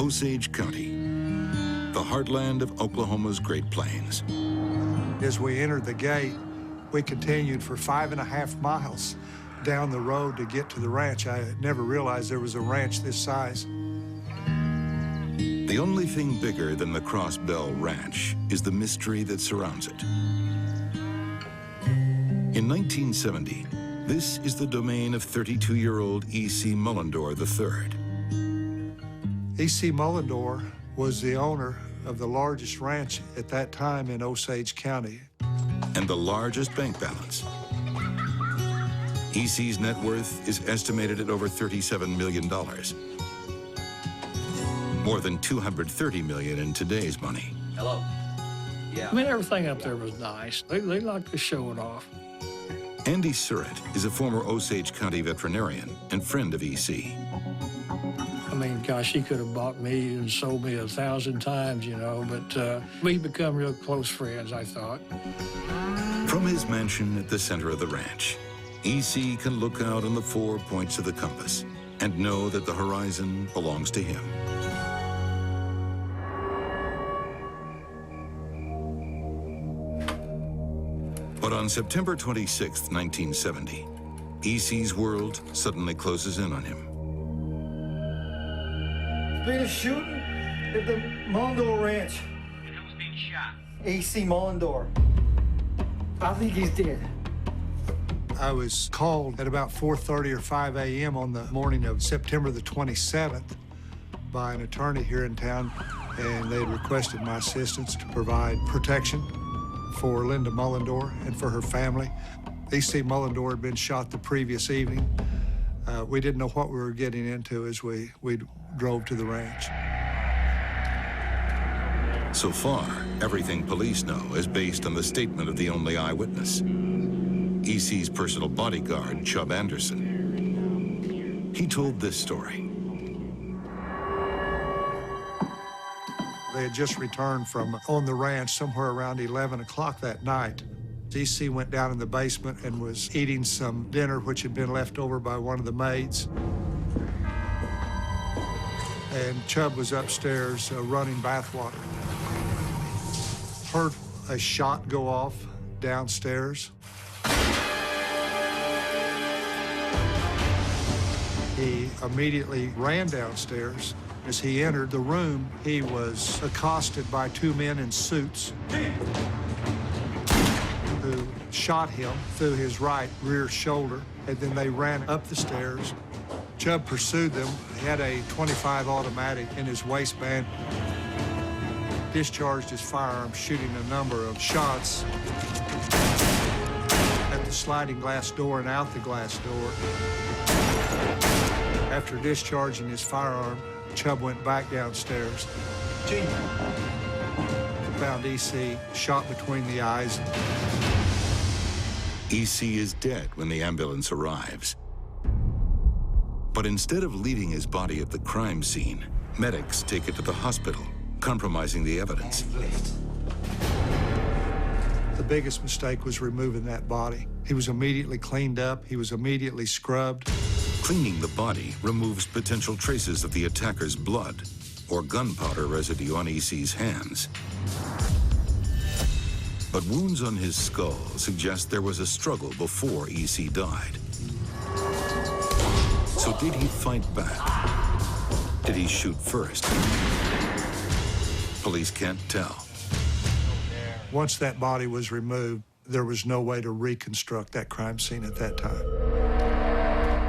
Osage County, the heartland of Oklahoma's Great Plains. As we entered the gate, we continued for 5.5 miles down the road to get to the ranch. I never realized there was a ranch this size. The only thing bigger than the Cross Bell Ranch is the mystery that surrounds it. In 1970, this is the domain of 32-year-old E.C. Mullendore III. E.C. Mullendore was the owner of the largest ranch at that time in Osage County. And the largest bank balance. E.C.'s net worth is estimated at over $37 million. More than $230 million in today's money. Hello. Yeah. I mean, everything up there was nice. They liked to show it off. Andy Surratt is a former Osage County veterinarian and friend of E.C. I mean, gosh, he could have bought me and sold me 1,000 times, you know, but we become real close friends, I thought. From his mansion at the center of the ranch, E.C. can look out on the 4 points of the compass and know that the horizon belongs to him. But on September 26, 1970, E.C.'s world suddenly closes in on him. Been a shooting at the Mullendore Ranch. And who's being shot? E.C. Mullendore. I think he's dead. I was called at about 4:30 or 5 a.m. on the morning of September the 27th by an attorney here in town, and they had requested my assistance to provide protection for Linda Mullendore and for her family. E.C. Mullendore had been shot the previous evening. We didn't know what we were getting into as we drove to the ranch. So far, everything police know is based on the statement of the only eyewitness, E.C.'s personal bodyguard, Chub Anderson. He told this story. They had just returned from on the ranch somewhere around 11 o'clock that night. E.C. went down in the basement and was eating some dinner which had been left over by one of the maids. And Chub was upstairs running bathwater. Heard a shot go off downstairs. He immediately ran downstairs. As he entered the room, he was accosted by 2 men in suits who shot him through his right rear shoulder, and then they ran up the stairs. Chub pursued them. He had a .25 automatic in his waistband. Discharged his firearm, shooting a number of shots at the sliding glass door and out the glass door. After discharging his firearm, Chub went back downstairs. Found E.C. shot between the eyes. E.C. is dead when the ambulance arrives. But instead of leaving his body at the crime scene, medics take it to the hospital, compromising the evidence. The biggest mistake was removing that body. He was immediately cleaned up. He was immediately scrubbed. Cleaning the body removes potential traces of the attacker's blood or gunpowder residue on E.C.'s hands. But wounds on his skull suggest there was a struggle before E.C. died. So did he fight back? Did he shoot first? Police can't tell. Once that body was removed, there was no way to reconstruct that crime scene at that time.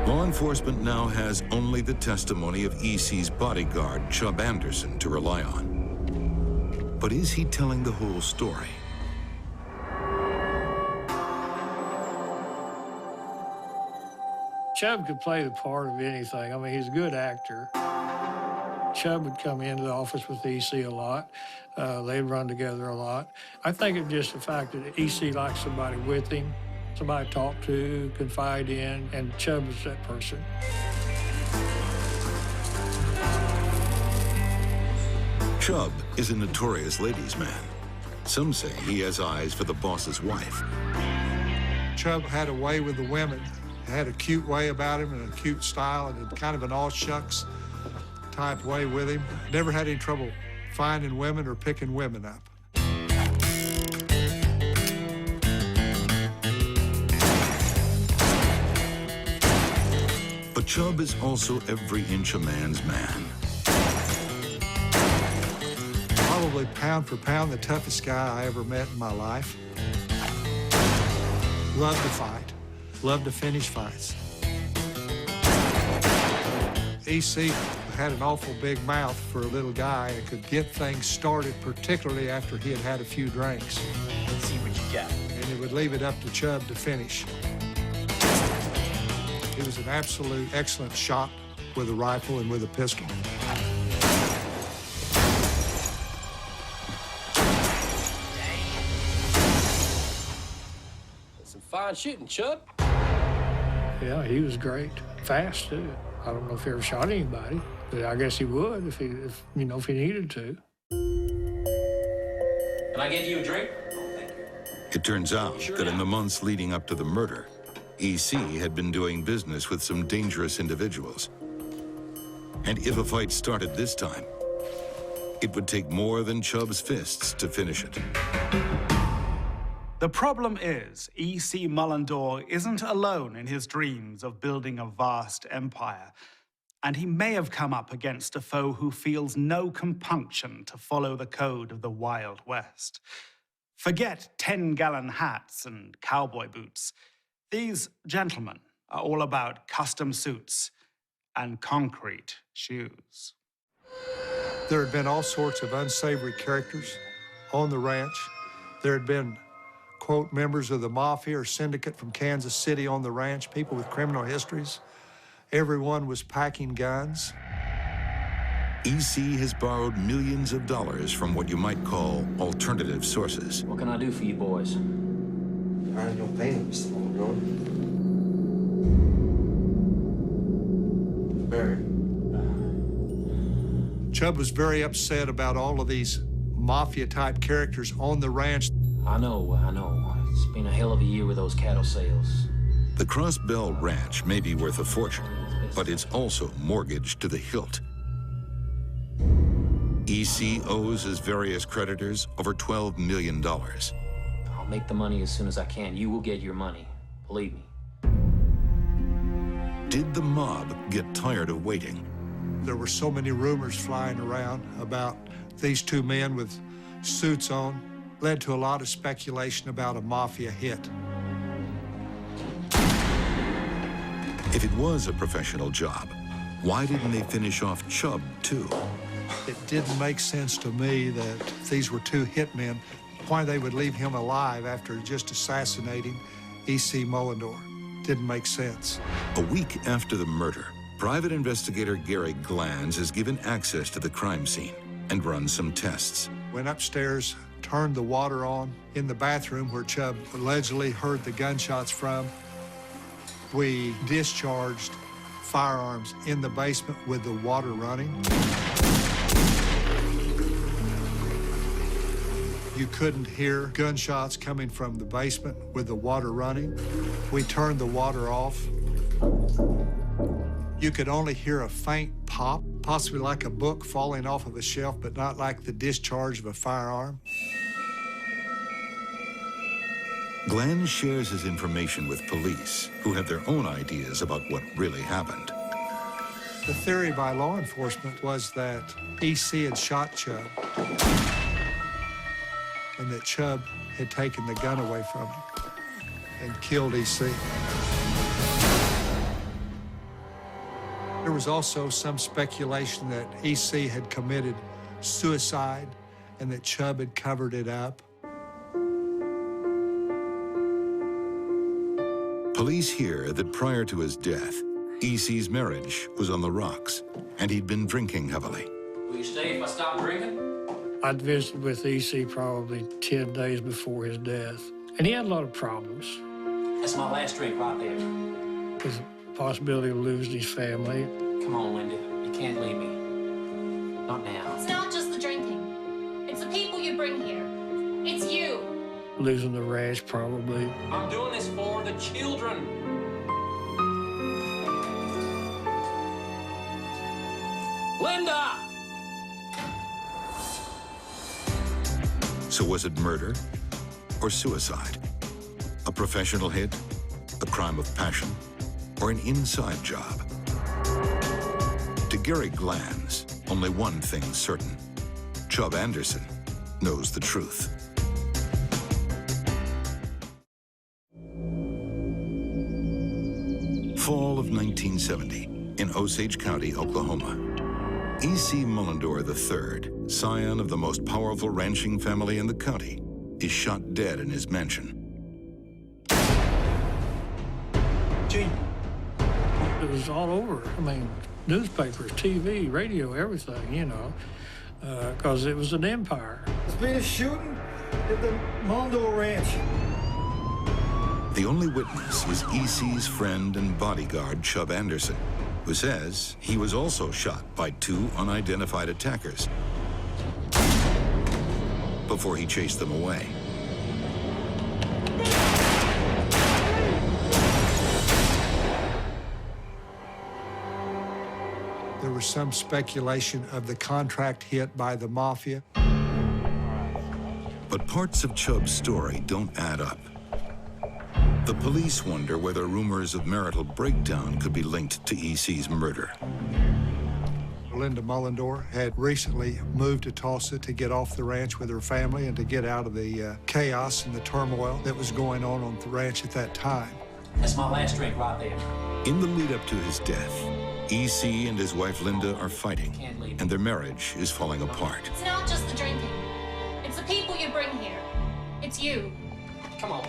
Law enforcement now has only the testimony of E.C.'s bodyguard, Chub Anderson, to rely on. But is he telling the whole story? Chub could play the part of anything. I mean, he's a good actor. Chub would come into the office with E.C. a lot. They'd run together a lot. I think it's just the fact that E.C. liked somebody with him, somebody to talk to, confide in, and Chub was that person. Chub is a notorious ladies' man. Some say he has eyes for the boss's wife. Chub had a way with the women. He had a cute way about him and a cute style and kind of an all-shucks type way with him. Never had any trouble finding women or picking women up. But Chubb is also every inch a man's man. Probably pound for pound the toughest guy I ever met in my life. Loved to fight, loved to finish fights. EC had an awful big mouth for a little guy and could get things started, particularly after he had had a few drinks. Let's see what you got. And it would leave it up to Chubb to finish. He was an absolute excellent shot with a rifle and with a pistol. Some fine shooting, Chubb. Yeah, he was great. Fast, too. I don't know if he ever shot anybody, but I guess he would if he needed to. Can I get you a drink? It turns out that in the months leading up to the murder, EC had been doing business with some dangerous individuals. And if a fight started this time, it would take more than Chubb's fists to finish it. The problem is, E.C. Mullendore isn't alone in his dreams of building a vast empire, and he may have come up against a foe who feels no compunction to follow the code of the Wild West. Forget 10-gallon hats and cowboy boots. These gentlemen are all about custom suits and concrete shoes. There had been all sorts of unsavory characters on the ranch. There had been, quote, members of the mafia or syndicate from Kansas City on the ranch, people with criminal histories. Everyone was packing guns. EC has borrowed millions of dollars from what you might call alternative sources. What can I do for you boys? I have no payment, Mr. Mullendore. Barry. Chubb was very upset about all of these mafia-type characters on the ranch. I know. It's been a hell of a year with those cattle sales. The Cross Bell Ranch may be worth a fortune, but it's also mortgaged to the hilt. EC owes his various creditors over $12 million. I'll make the money as soon as I can. You will get your money. Believe me. Did the mob get tired of waiting? There were so many rumors flying around about these two men with suits on, led to a lot of speculation about a mafia hit. If it was a professional job, why didn't they finish off Chubb, too? It didn't make sense to me that these were two hitmen, why they would leave him alive after just assassinating E.C. Mullendore. Didn't make sense. A week after the murder, private investigator Gary Glanz is given access to the crime scene and runs some tests. Went upstairs, turned the water on in the bathroom where Chubb allegedly heard the gunshots from. We discharged firearms in the basement with the water running. You couldn't hear gunshots coming from the basement with the water running. We turned the water off. You could only hear a faint pop, possibly like a book falling off of a shelf, but not like the discharge of a firearm. Glenn shares his information with police, who have their own ideas about what really happened. The theory by law enforcement was that E.C. had shot Chubb and that Chubb had taken the gun away from him and killed E.C. There was also some speculation that E.C. had committed suicide and that Chubb had covered it up. Police hear that prior to his death, E.C.'s marriage was on the rocks, and he'd been drinking heavily. Will you stay if I stop drinking? I'd visited with E.C. probably 10 days before his death, and he had a lot of problems. That's my last drink right there. With the possibility of losing his family. Come on, Linda. You can't leave me. Not now. It's not just the drinking. It's the people you bring here. It's you. Losing the ranch, probably. I'm doing this for the children. Linda! So was it murder or suicide? A professional hit, a crime of passion, or an inside job? To Gary Glanz, only one thing's certain. Chub Anderson knows the truth. Fall of 1970 in Osage County, Oklahoma. E.C. Mullendore III, scion of the most powerful ranching family in the county, is shot dead in his mansion. Gene. It was all over. I mean, newspapers, TV, radio, everything, you know, because it was an empire. There's been a shooting at the Mullendore Ranch. The only witness is E.C.'s friend and bodyguard, Chub Anderson, who says he was also shot by two unidentified attackers before he chased them away. There was some speculation of the contract hit by the mafia. But parts of Chub's story don't add up. The police wonder whether rumors of marital breakdown could be linked to E.C.'s murder. Linda Mullendore had recently moved to Tulsa to get off the ranch with her family and to get out of the chaos and the turmoil that was going on the ranch at that time. That's my last drink right there. In the lead up to his death, E.C. and his wife Linda are fighting, and their marriage is falling apart. It's not just the drinking. It's the people you bring here. It's you. Come on.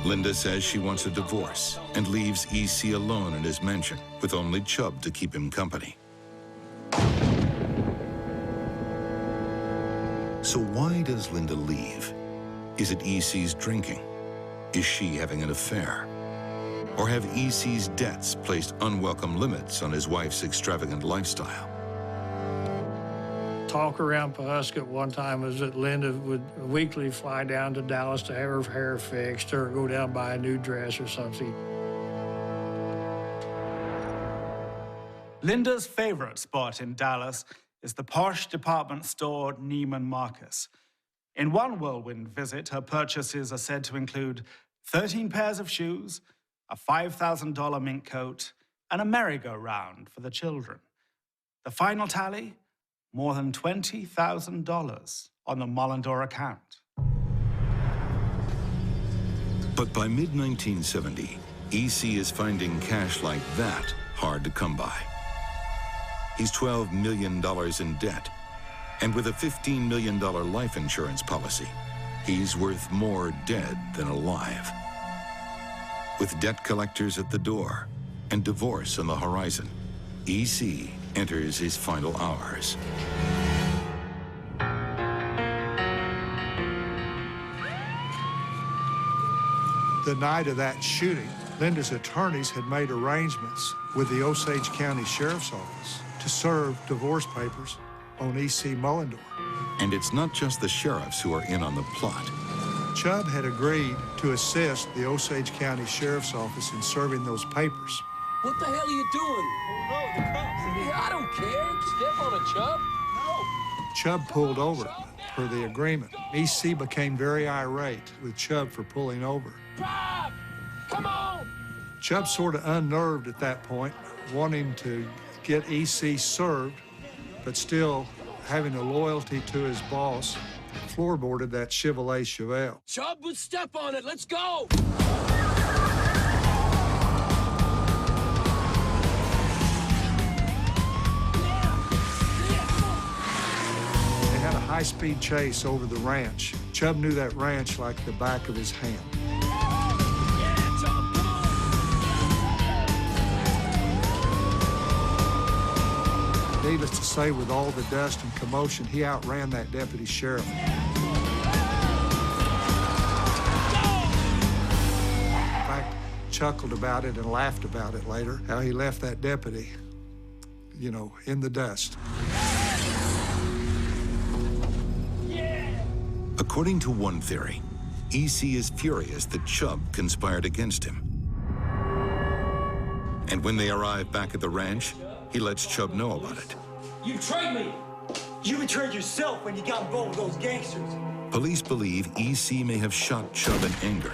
Linda says she wants a divorce and leaves E.C. alone in his mansion with only Chub to keep him company. So why does Linda leave? Is it E.C.'s drinking? Is she having an affair? Or have E.C.'s debts placed unwelcome limits on his wife's extravagant lifestyle? Talk around Pawhuska at one time was that Linda would weekly fly down to Dallas to have her hair fixed or go down buy a new dress or something. Linda's favorite spot in Dallas is the posh department store Neiman Marcus. In one whirlwind visit, her purchases are said to include 13 pairs of shoes, a $5,000 mink coat, and a merry-go-round for the children. The final tally? More than $20,000 on the Mullendore account. But by mid-1970, E.C. is finding cash like that hard to come by. He's $12 million in debt, and with a $15 million life insurance policy, he's worth more dead than alive. With debt collectors at the door and divorce on the horizon, E.C. enters his final hours. The night of that shooting, Linda's attorneys had made arrangements with the Osage County Sheriff's Office to serve divorce papers on E.C. Mullendore. And it's not just the sheriffs who are in on the plot. Chub had agreed to assist the Osage County Sheriff's Office in serving those papers. What the hell are you doing? Oh, no, the cops. I don't care. Step on it, Chub. No. Chub pulled over per the agreement. E.C. became very irate with Chub for pulling over. Drive! Come on! Chub sort of unnerved at that point, wanting to get E.C. served, but still having a loyalty to his boss, floorboarded that Chevrolet Chevelle. Chub would step on it. Let's go! They had a high-speed chase over the ranch. Chub knew that ranch like the back of his hand. Yeah, Chub, come on! Needless to say, with all the dust and commotion, he outran that deputy sheriff. In fact, chuckled about it and laughed about it later, how he left that deputy, you know, in the dust. According to one theory, E.C. is furious that Chub conspired against him. And when they arrive back at the ranch, he lets Chub know about it. You betrayed me. You betrayed yourself when you got involved with those gangsters. Police believe EC may have shot Chubb in anger,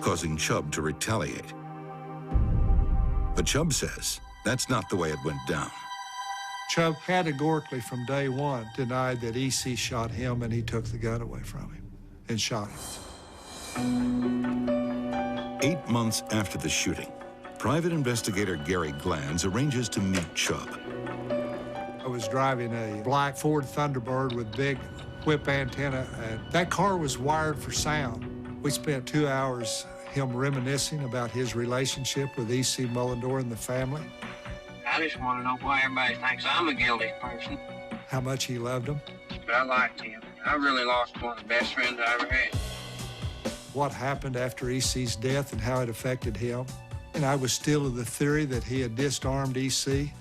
causing Chubb to retaliate. But Chubb says that's not the way it went down. Chubb categorically from day one denied that EC shot him and he took the gun away from him and shot him. 8 months after the shooting, private investigator Gary Glanz arranges to meet Chubb. I was driving a black Ford Thunderbird with big whip antenna, and that car was wired for sound. We spent 2 hours him reminiscing about his relationship with E.C. Mullendore and the family. I just want to know why everybody thinks I'm a guilty person. How much he loved him. But I liked him. I really lost one of the best friends I ever had. What happened after E.C.'s death and how it affected him. And I was still of the theory that he had disarmed E.C.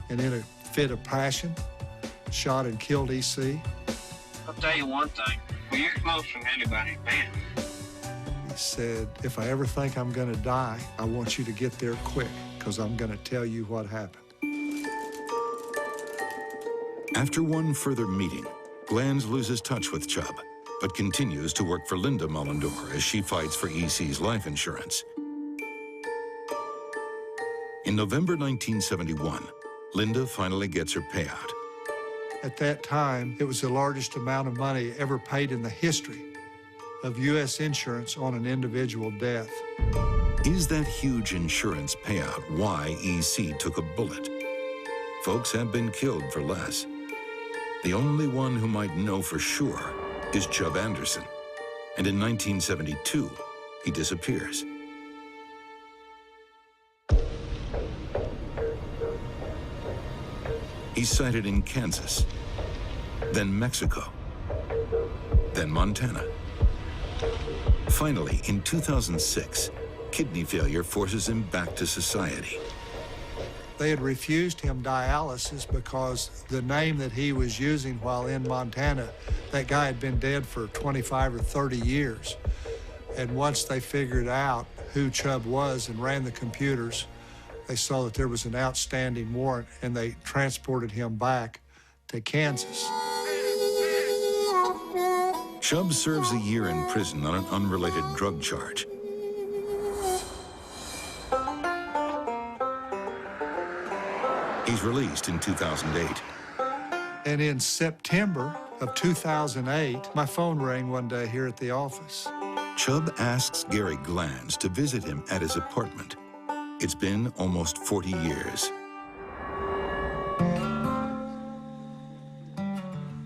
and in a fit of passion, shot and killed E.C. I'll tell you one thing. Well, you're closer than anybody, man. He said, if I ever think I'm gonna die, I want you to get there quick, because I'm gonna tell you what happened. After one further meeting, Glanz loses touch with Chubb, but continues to work for Linda Mullendore as she fights for EC's life insurance. In November 1971, Linda finally gets her payout. At that time, it was the largest amount of money ever paid in the history of U.S. insurance on an individual death. Is that huge insurance payout why EC took a bullet? Folks have been killed for less. The only one who might know for sure is Chubb Anderson. And in 1972, he disappears. He's sighted in Kansas, then Mexico, then Montana. Finally, in 2006, kidney failure forces him back to society. They had refused him dialysis because the name that he was using while in Montana, that guy had been dead for 25 or 30 years. And once they figured out who Chubb was and ran the computers, they saw that there was an outstanding warrant, and they transported him back to Kansas. Chubb serves a year in prison on an unrelated drug charge. He's released in 2008. And in September of 2008, my phone rang one day here at the office. Chubb asks Gary Glanz to visit him at his apartment. It's been almost 40 years.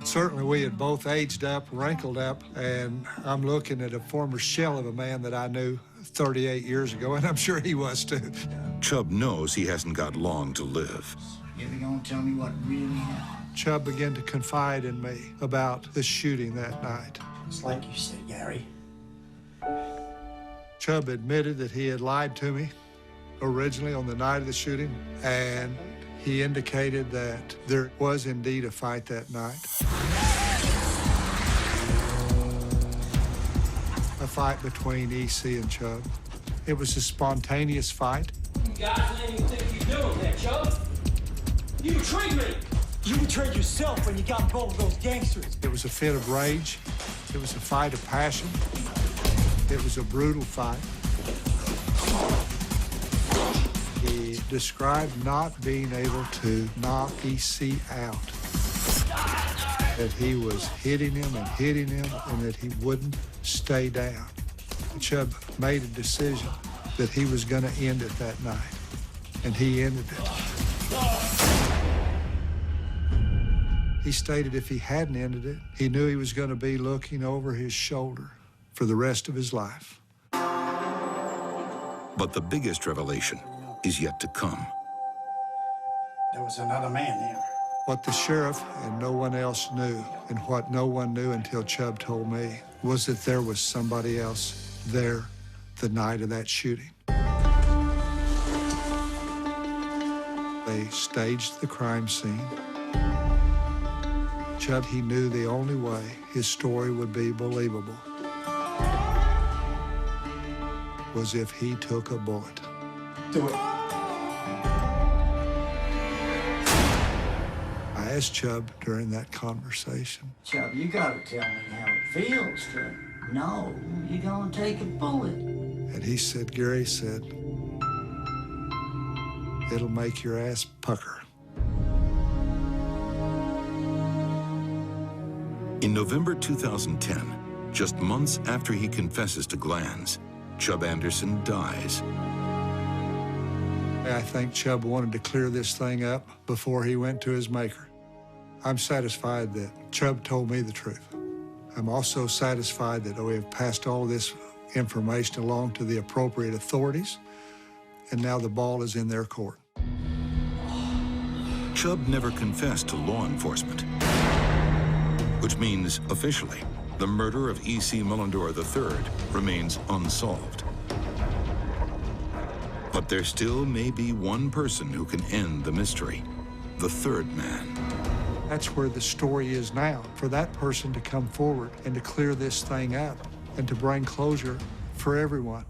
Certainly, we had both aged up, wrinkled up, and I'm looking at a former shell of a man that I knew 38 years ago, and I'm sure he was too. Chubb knows he hasn't got long to live. You ever gonna tell me what really happened? Chubb began to confide in me about the shooting that night. It's like you said, Gary. Chubb admitted that he had lied to me originally on the night of the shooting, and he indicated that there was indeed a fight that night. A fight between E.C. and Chubb. It was a spontaneous fight. You guys ain't even think you're doing that, Chubb. You betrayed me. You betrayed yourself when you got involved with those gangsters. It was a fit of rage. It was a fight of passion. It was a brutal fight. He described not being able to knock E.C. out. That he was hitting him and that he wouldn't stay down. Chubb made a decision that he was going to end it that night, and he ended it. He stated if he hadn't ended it, he knew he was going to be looking over his shoulder for the rest of his life. But the biggest revelation is yet to come. There was another man there. What the sheriff and no one else knew, and what no one knew until Chubb told me, was that there was somebody else there the night of that shooting. They staged the crime scene. Chubb, he knew the only way his story would be believable was if he took a bullet. Do it. asked Chubb during that conversation. Chubb, you gotta tell me how it feels to know you're gonna take a bullet. And he said, Gary said, it'll make your ass pucker. In November 2010, just months after he confesses to Glanz, Chubb Anderson dies. I think Chubb wanted to clear this thing up before he went to his maker. I'm satisfied that Chubb told me the truth. I'm also satisfied that we have passed all this information along to the appropriate authorities, and now the ball is in their court. Chubb never confessed to law enforcement, which means, officially, the murder of E.C. Mullendore III remains unsolved. But there still may be one person who can end the mystery, the third man. That's where the story is now, for that person to come forward and to clear this thing up and to bring closure for everyone.